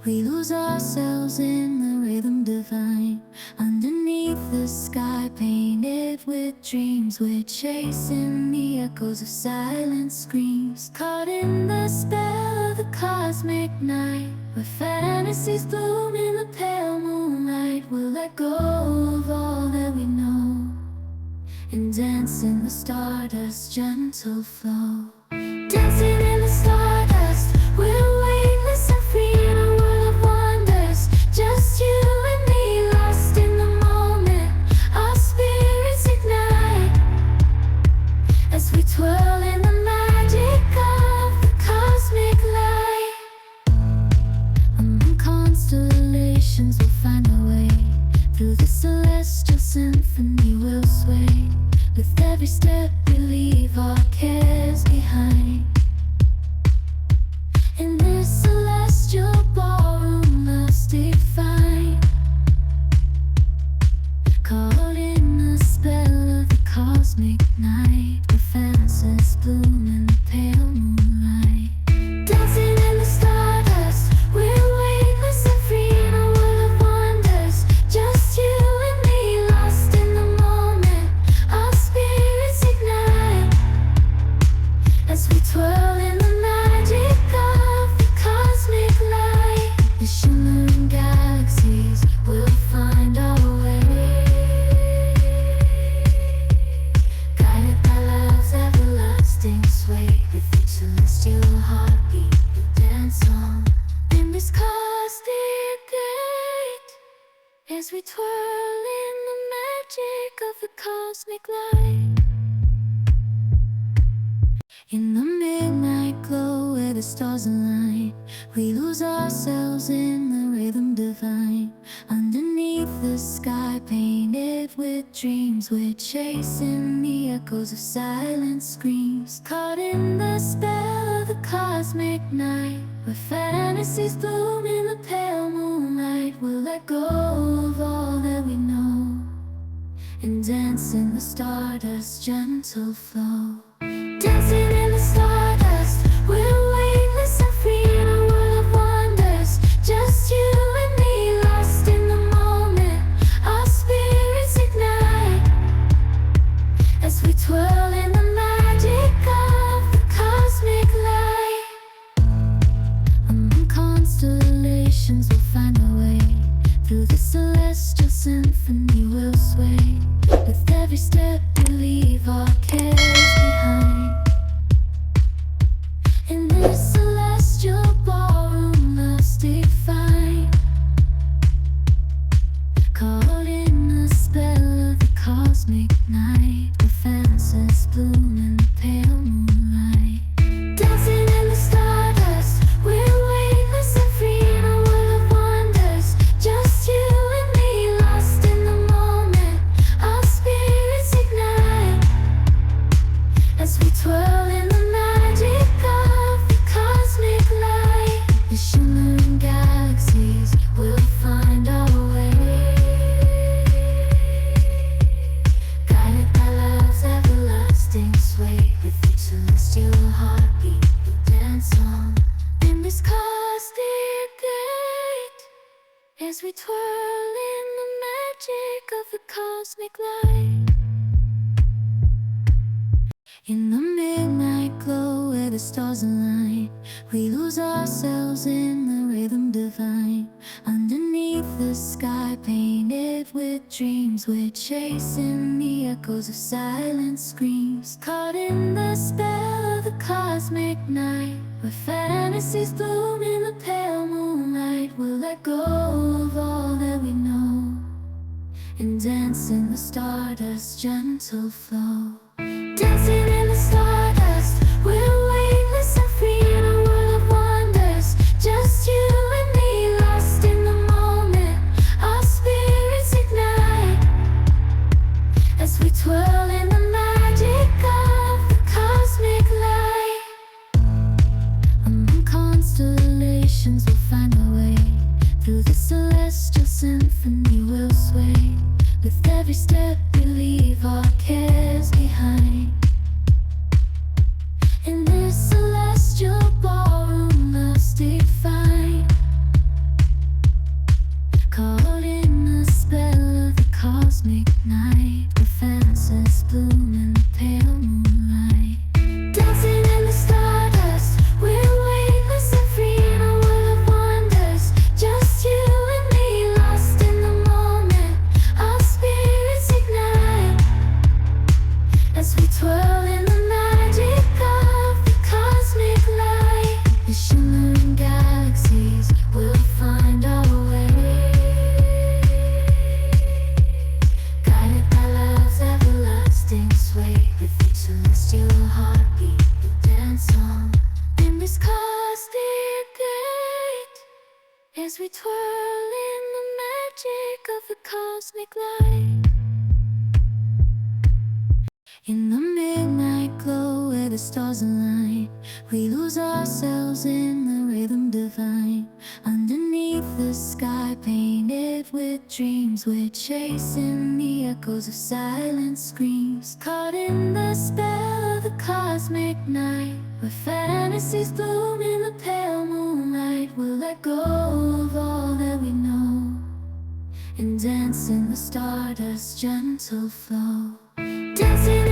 We lose ourselves in the rhythm divine. Underneath the sky painted with dreams, we're chasing the echoes of silent screams. Caught in the spell of the cosmic night, where fantasies bloom in the pale moonlight. We'll let go of all that we know and dance in the stardust's gentle flow. Dancing in the stardust, we're weightless and free in a world of wonders. Just you and me, lost in the moment. Our spirits ignite as we twirl in the magic of the cosmic light. Among constellations we'll find our way. Through the celestial symphony we'll sway. With every step we leave our cares behind. In this celestial ballroom, love's defined. Caught in the spell of the cosmic night, where fantasies bloom in the pale moonlight. Dancing in the stardust, we're weightless and free in a world of wonders. Just you and me, lost in the moment. Our spirits ignite as we twirl in the magic of the cosmic light. The shimmering galaxies will find our way, guided by love's everlasting sway. With each celestial heartbeat we dance on in this cosmic gate, as we twirl in the magic of the cosmic light. In the midnight glow where the stars align, we lose ourselves in the rhythm divine. Underneath the sky painted with dreams, we're chasing the echoes of silent screams. Caught in the spell of the cosmic night, where fantasies bloom in the pale moonlight. We'll let go of all that we know and dance in the stardust's gentle flow. Dancing in the stardust, we're weightless and free in a world of wonders. Just you and me, lost in the moment. Our spirits ignite as we twirl in the magic of the cosmic light. Among constellations we'll find our way. Through the celestial symphony we'll sway. With every step we leave our cares behind. In this celestial ballroom, love's defined. Caught in the spell of the cosmic night, where fantasies bloom in the pale moonlight. Dancing in the stardust, we're weightless and free in a world of wonders. Just you and me, lost in the moment. Our spirits ignite as we twirl in the magic of the cosmic light. The shimmering galaxies will find our way, guided by love's everlasting sway. With each celestial heartbeat we dance on in this cosmic gate, as we twirl in the magic of the cosmic light. In the midnight glow where the stars align, we lose ourselves in the rhythm divine. Underneath the sky painted with dreams, we're chasing the echoes of silent screams. Caught in the spell of the cosmic night, where fantasies bloom in the pale moonlight. We'll let go of all that we know and dance in the stardust's gentle flow. Dancing in the stardust, we're weightless and free in a world of wonders. Just you and me, lost in the moment. Our spirits ignite as we twirl in the magic of the cosmic light. Among constellations we'll find our way. Through the celestial symphony we'll sway. With every step we leave our cares behind. In this celestial ballroom, love's defined. as we twirl in the magic of the cosmic light. In the midnight glow where the stars align, we lose ourselves in the rhythm divine. Underneath the sky painted with dreams, we're chasing the echoes of silent screams. Caught in the spell of the cosmic night, where fantasies bloom in the pale moonlight. We'll let go of all that we know and dance in the stardust's gentle flow. Dancing